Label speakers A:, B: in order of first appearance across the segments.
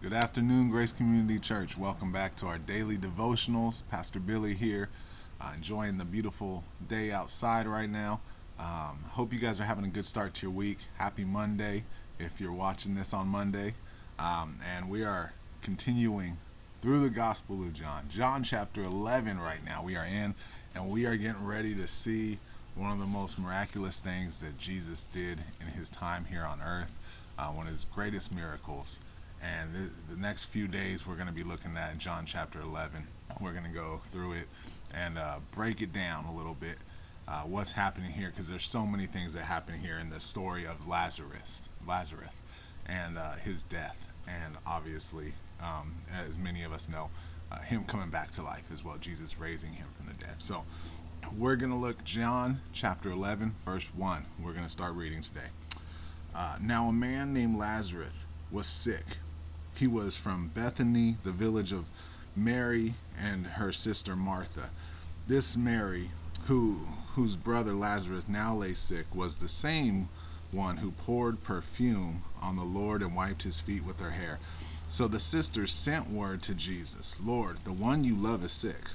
A: Good afternoon, Grace Community Church. Welcome back to our daily devotionals. Pastor Billy here, enjoying the beautiful day outside right now. Hope you guys are having a good start to your week. Happy Monday if you're watching this on Monday. And we are continuing through the Gospel of John. John chapter 11 right now we are in, and we are getting ready to see one of the most miraculous things that Jesus did in his time here on earth, one of his greatest miracles. And the next few days we're going to be looking at John chapter 11. We're going to go through it and break it down a little bit, what's happening here, because there's so many things that happen here in the story of Lazarus and his death. And obviously, as many of us know, him coming back to life as well, Jesus raising him from the dead. So we're going to look John chapter 11, verse 1. We're going to start reading today. Now a man named Lazarus was sick. He was from Bethany, the village of Mary and her sister Martha. This Mary, whose brother Lazarus now lay sick, was the same one who poured perfume on the Lord and wiped his feet with her hair. So the sisters sent word to Jesus, "Lord, the one you love is sick."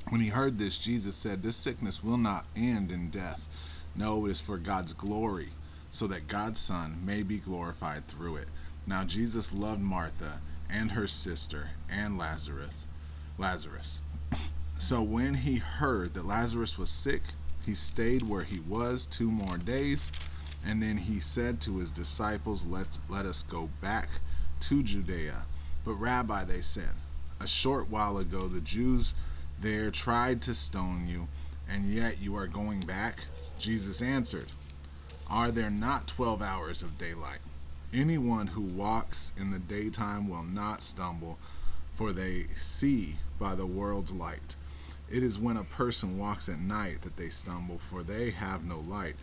A: When he heard this, Jesus said, "This sickness will not end in death. No, it is for God's glory, so that God's Son may be glorified through it." Now Jesus loved Martha and her sister and Lazarus. So when he heard that Lazarus was sick, he stayed where he was 2 more days. And then he said to his disciples, let us go back to Judea. But Rabbi, they said, a short while ago the Jews there tried to stone you, and yet you are going back? Jesus answered, are there not 12 hours of daylight? Anyone who walks in the daytime will not stumble, for they see by the world's light. It is when a person walks at night that they stumble, for they have no light.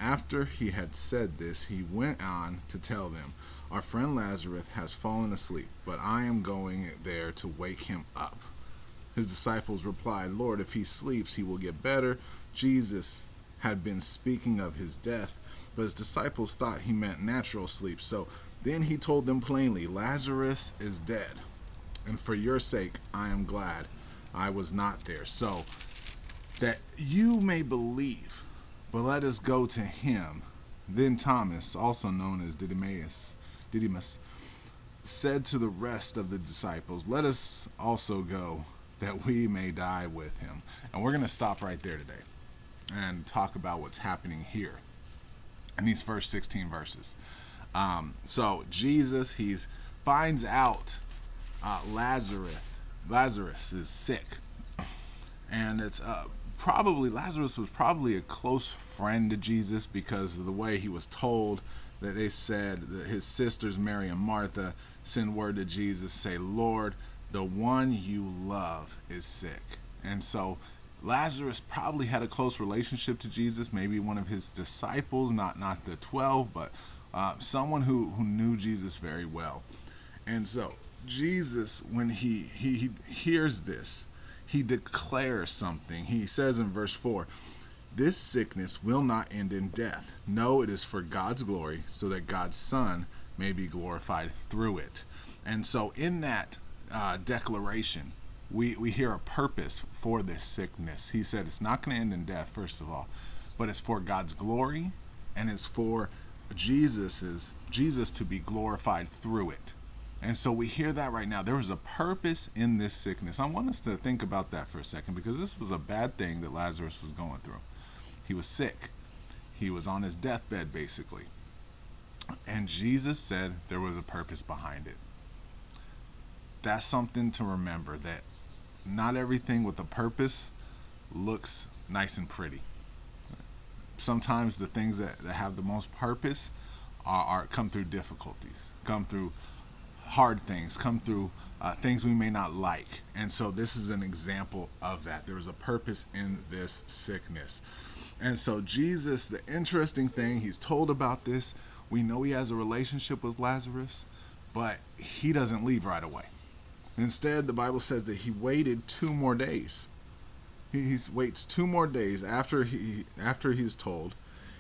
A: After he had said this, he went on to tell them, our friend Lazarus has fallen asleep, but I am going there to wake him up. His disciples replied, Lord, if he sleeps, he will get better. Jesus had been speaking of his death, but his disciples thought he meant natural sleep. So then he told them plainly, Lazarus is dead, and for your sake I am glad I was not there, so that you may believe. But let us go to him. Then Thomas, also known as Didymus, said to the rest of the disciples, let us also go, that we may die with him. And we're going to stop right there today and talk about what's happening here in these first 16 verses. So Jesus, he finds out Lazarus is sick, and it's Lazarus was probably a close friend to Jesus, because of the way he was told. That they said that his sisters Mary and Martha send word to Jesus, say, Lord, the one you love is sick. And so Lazarus probably had a close relationship to Jesus, maybe one of his disciples, not the 12, but someone who knew Jesus very well. And so Jesus, when he hears this, he declares something. He says in verse 4, this sickness will not end in death. No, it is for God's glory, so that God's Son may be glorified through it. And so in that declaration, we hear a purpose for this sickness. He said it's not going to end in death, first of all, but it's for God's glory, and it's for Jesus to be glorified through it. And so we hear that right now. There was a purpose in this sickness. I want us to think about that for a second, because this was a bad thing that Lazarus was going through. He was sick. He was on his deathbed, basically. And Jesus said there was a purpose behind it. That's something to remember, that not everything with a purpose looks nice and pretty. Sometimes the things that have the most purpose are come through difficulties, come through hard things, come through things we may not like. And so this is an example of that. There was a purpose in this sickness. And so Jesus, the interesting thing, he's told about this. We know he has a relationship with Lazarus, but he doesn't leave right away. Instead, the Bible says that he waited 2 more days. He waits 2 more days after he's told.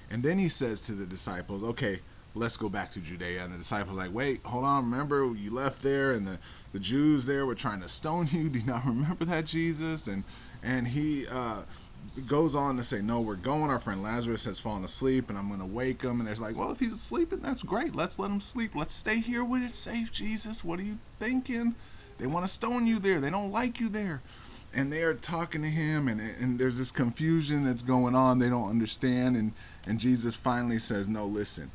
A: And then he says to the disciples, okay, let's go back to Judea. And the disciples were like, wait, hold on, remember you left there, and the Jews there were trying to stone you. Do you not remember that, Jesus? And he goes on to say, no, we're going. Our friend Lazarus has fallen asleep, and I'm going to wake him. And they're like, well, if he's asleep, that's great. Let's let him sleep. Let's stay here when it's safe, Jesus. What are you thinking? They want to stone you there. They don't like you there. And they are talking to him, and there's this confusion that's going on. They don't understand. And Jesus finally says, no, listen,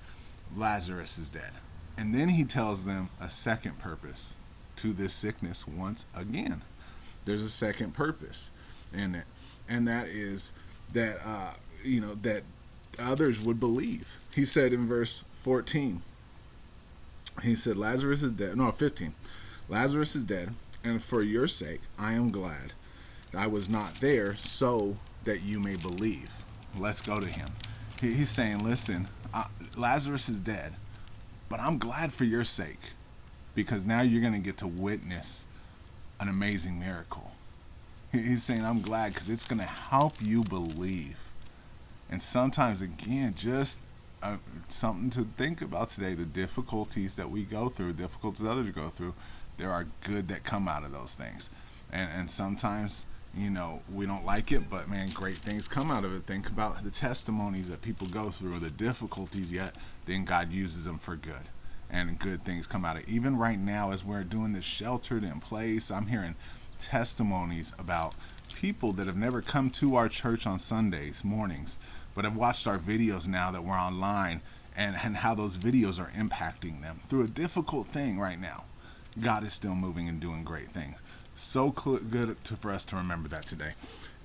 A: Lazarus is dead. And then he tells them a second purpose to this sickness once again. There's a second purpose in it. And that is that, that others would believe. He said in verse 14, he said, Lazarus is dead. No, 15. Lazarus is dead, and for your sake, I am glad I was not there so that you may believe. Let's go to him. He's saying, listen, Lazarus is dead, but I'm glad for your sake, because now you're going to get to witness an amazing miracle. He's saying, I'm glad because it's going to help you believe. And sometimes, again, just something to think about today, the difficulties that we go through, difficulties others go through, there are good that come out of those things. And sometimes, we don't like it, but man, great things come out of it. Think about the testimonies that people go through, the difficulties, yet then God uses them for good. And good things come out of it. Even right now, as we're doing this sheltered in place, I'm hearing testimonies about people that have never come to our church on Sundays mornings, but have watched our videos now that we're online, and how those videos are impacting them through a difficult thing right now. God is still moving and doing great things. So good for us to remember that today.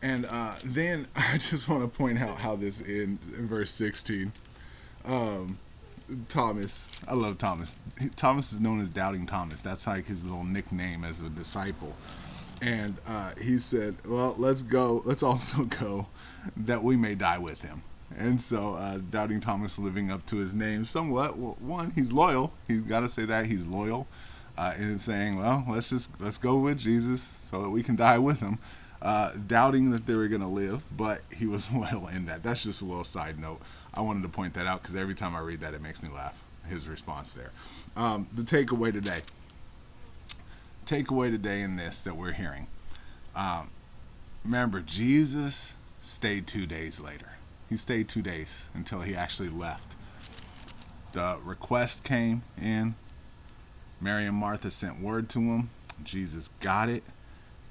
A: And then I just want to point out how this ends in verse 16. Thomas, I love Thomas. Thomas is known as Doubting Thomas. That's like his little nickname as a disciple. And he said, well, let's also go that we may die with him. And so Doubting Thomas, living up to his name somewhat. Well, one, he's loyal. He's got to say that he's loyal. And saying, well, let's go with Jesus so that we can die with him. Doubting that they were going to live, but he was loyal in that. That's just a little side note. I wanted to point that out because every time I read that, it makes me laugh, his response there. The takeaway today in this that we're hearing. Remember, Jesus stayed 2 days later. He stayed 2 days until he actually left. The request came in. Mary and Martha sent word to him. Jesus got it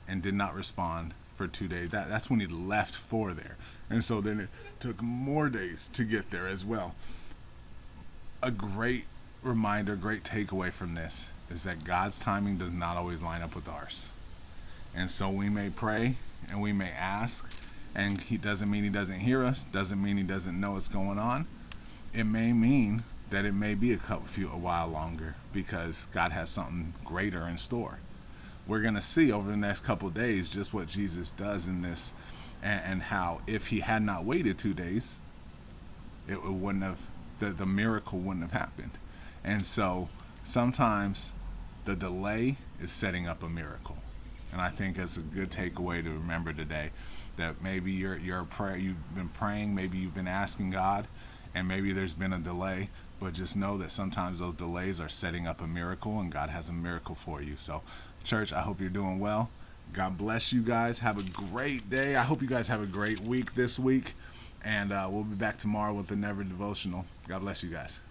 A: and did not respond for 2 days. That's when he left for there. And so then it took more days to get there as well. A great reminder, great takeaway from this is that God's timing does not always line up with ours. And so we may pray and we may ask, and he doesn't mean he doesn't hear us, doesn't mean he doesn't know what's going on. It may mean that it may be a while longer because God has something greater in store. We're going to see over the next couple of days just what Jesus does in this, and how if he had not waited 2 days, it wouldn't have, the miracle wouldn't have happened. And so sometimes the delay is setting up a miracle. And I think it's a good takeaway to remember today, that maybe you've been praying, maybe you've been asking God, and maybe there's been a delay, but just know that sometimes those delays are setting up a miracle, and God has a miracle for you. So, church, I hope you're doing well. God bless you guys. Have a great day. I hope you guys have a great week this week, and we'll be back tomorrow with the Never Devotional. God bless you guys.